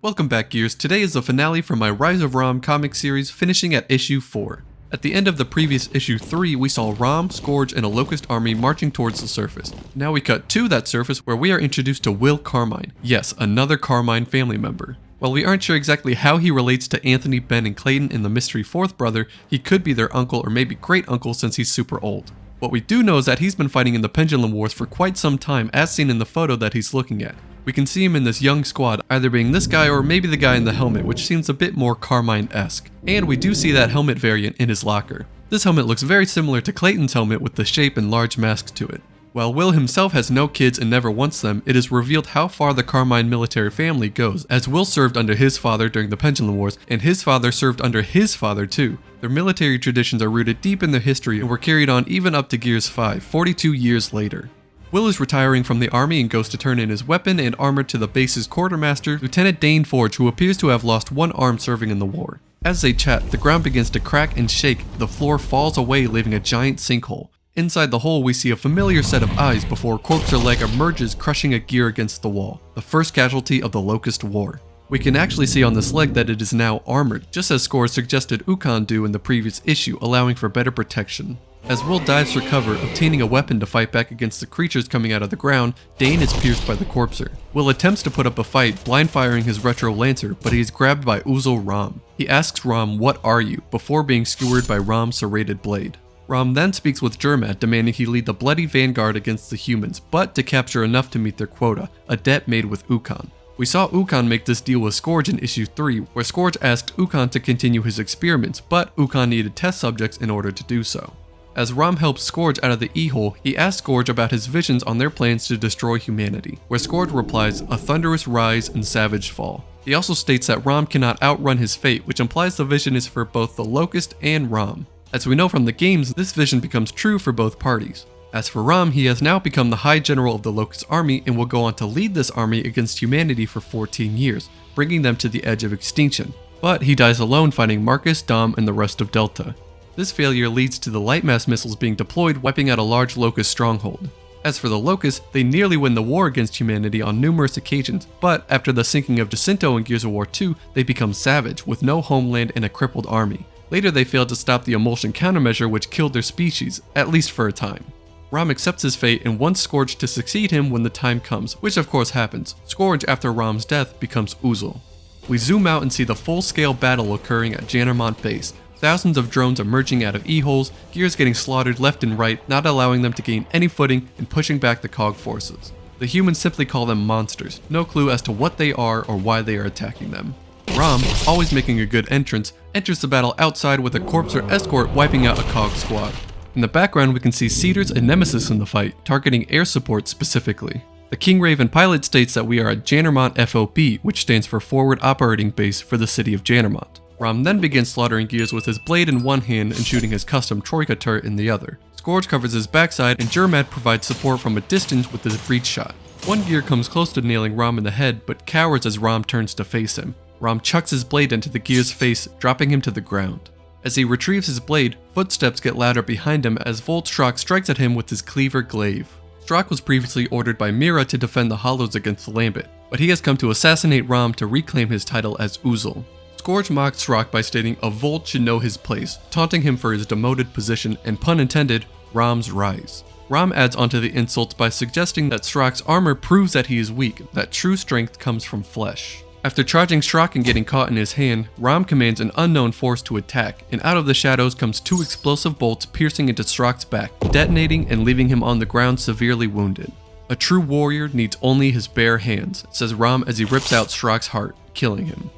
Welcome back, Gears. Today is the finale from my Rise of RAAM comic series, finishing at issue 4. At the end of the previous issue 3, we saw RAAM, Skorge, and a Locust army marching towards the surface. Now we cut to that surface where we are introduced to Will Carmine. Yes, another Carmine family member. While we aren't sure exactly how he relates to Anthony, Ben, and Clayton in the mystery fourth brother, he could be their uncle or maybe great uncle since he's super old. What we do know is that he's been fighting in the Pendulum Wars for quite some time, as seen in the photo that he's looking at. We can see him in this young squad, either being this guy or maybe the guy in the helmet, which seems a bit more Carmine-esque. And we do see that helmet variant in his locker. This helmet looks very similar to Clayton's helmet with the shape and large mask to it. While Will himself has no kids and never wants them, it is revealed how far the Carmine military family goes, as Will served under his father during the Pendulum Wars, and his father served under his father too. Their military traditions are rooted deep in their history and were carried on even up to Gears 5, 42 years later. Will is retiring from the army and goes to turn in his weapon and armor to the base's quartermaster, Lieutenant Dane Forge, who appears to have lost one arm serving in the war. As they chat, the ground begins to crack and shake, the floor falls away leaving a giant sinkhole. Inside the hole we see a familiar set of eyes before Corpser Leg emerges, crushing a gear against the wall, the first casualty of the Locust War. We can actually see on this leg that it is now armored, just as Skorge suggested Ukon do in the previous issue, allowing for better protection. As Will dives for cover, obtaining a weapon to fight back against the creatures coming out of the ground, Dane is pierced by the Corpser. Will attempts to put up a fight, blind firing his retro lancer, but he is grabbed by Uzil Sraak. He asks RAAM, "What are you?" before being skewered by RAAM's serrated blade. RAAM then speaks with Jermad, demanding he lead the bloody vanguard against the humans, but to capture enough to meet their quota, a debt made with Ukon. We saw Ukon make this deal with Skorge in issue 3, where Skorge asked Ukon to continue his experiments, but Ukon needed test subjects in order to do so. As RAAM helps Skorge out of the E-hole, he asks Skorge about his visions on their plans to destroy humanity, where Skorge replies, "A thunderous rise and savage fall." He also states that RAAM cannot outrun his fate, which implies the vision is for both the Locust and RAAM. As we know from the games, this vision becomes true for both parties. As for RAAM, he has now become the High General of the Locust Army and will go on to lead this army against humanity for 14 years, bringing them to the edge of extinction. But he dies alone fighting Marcus, Dom, and the rest of Delta. This failure leads to the light mass missiles being deployed, wiping out a large Locust stronghold. As for the Locusts, they nearly win the war against humanity on numerous occasions, but after the sinking of Jacinto in Gears of War 2, they become savage, with no homeland and a crippled army. Later they failed to stop the emulsion countermeasure which killed their species, at least for a time. RAAM accepts his fate and wants Skorge to succeed him when the time comes, which of course happens. Skorge, after RAAM's death, becomes Uzil. We zoom out and see the full-scale battle occurring at Jannermont base. Thousands of drones emerging out of E-holes, Gears getting slaughtered left and right, not allowing them to gain any footing and pushing back the COG forces. The humans simply call them monsters, no clue as to what they are or why they are attacking them. RAAM, always making a good entrance, enters the battle outside with a Corpser escort wiping out a COG squad. In the background we can see Cedars and Nemesis in the fight, targeting air support specifically. The King Raven pilot states that we are at Jannermont FOB, which stands for Forward Operating Base for the city of Jannermont. RAAM then begins slaughtering Gears with his blade in one hand and shooting his custom Troika turret in the other. Skorge covers his backside and Jermad provides support from a distance with his breach shot. One Gear comes close to nailing RAAM in the head but cowers as RAAM turns to face him. RAAM chucks his blade into the Gear's face, dropping him to the ground. As he retrieves his blade, footsteps get louder behind him as Volt Sraak strikes at him with his cleaver glaive. Sraak was previously ordered by Myrrah to defend the Hollows against the Lambent, but he has come to assassinate RAAM to reclaim his title as Uzil. Skorge mocked Sraak by stating a Volt should know his place, taunting him for his demoted position and, pun intended, RAAM's rise. RAAM adds onto the insults by suggesting that Sraak's armor proves that he is weak, that true strength comes from flesh. After charging Sraak and getting caught in his hand, RAAM commands an unknown force to attack, and out of the shadows comes two explosive bolts piercing into Sraak's back, detonating and leaving him on the ground severely wounded. A true warrior needs only his bare hands, says RAAM as he rips out Sraak's heart, killing him.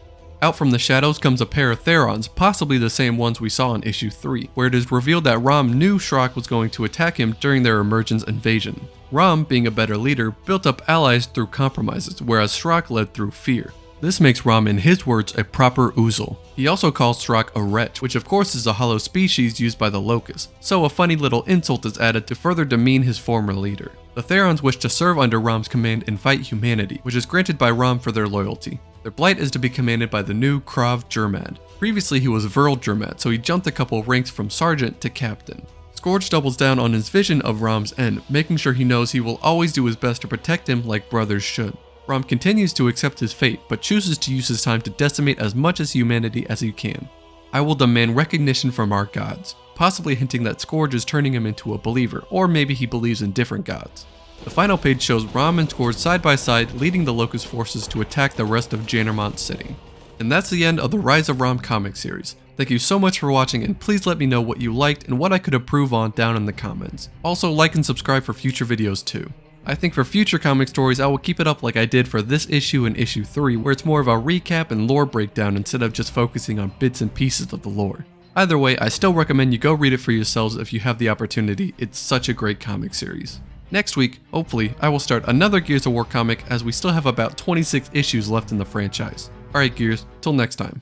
Out from the shadows comes a pair of Therons, possibly the same ones we saw in issue 3, where it is revealed that RAAM knew Sraak was going to attack him during their Emergence invasion. RAAM, being a better leader, built up allies through compromises, whereas Sraak led through fear. This makes RAAM, in his words, a proper Uzil. He also calls Sraak a wretch, which of course is a hollow species used by the Locusts, so a funny little insult is added to further demean his former leader. The Therons wish to serve under RAAM's command and fight humanity, which is granted by RAAM for their loyalty. Their blight is to be commanded by the new Krav Jermad. Previously he was Verl Jermad, so he jumped a couple ranks from sergeant to captain. Skorge doubles down on his vision of RAAM's end, making sure he knows he will always do his best to protect him like brothers should. Raam continues to accept his fate, but chooses to use his time to decimate as much as humanity as he can. I will demand recognition from our gods, possibly hinting that Skorge is turning him into a believer, or maybe he believes in different gods. The final page shows Raam and Skorge side by side leading the Locust forces to attack the rest of Jannermont City. And that's the end of the Rise of Raam comic series. Thank you so much for watching, and please let me know what you liked and what I could improve on down in the comments. Also, like and subscribe for future videos too. I think for future comic stories I will keep it up like I did for this issue and issue 3, where it's more of a recap and lore breakdown instead of just focusing on bits and pieces of the lore. Either way, I still recommend you go read it for yourselves if you have the opportunity. It's such a great comic series. Next week, hopefully, I will start another Gears of War comic as we still have about 26 issues left in the franchise. Alright Gears, till next time.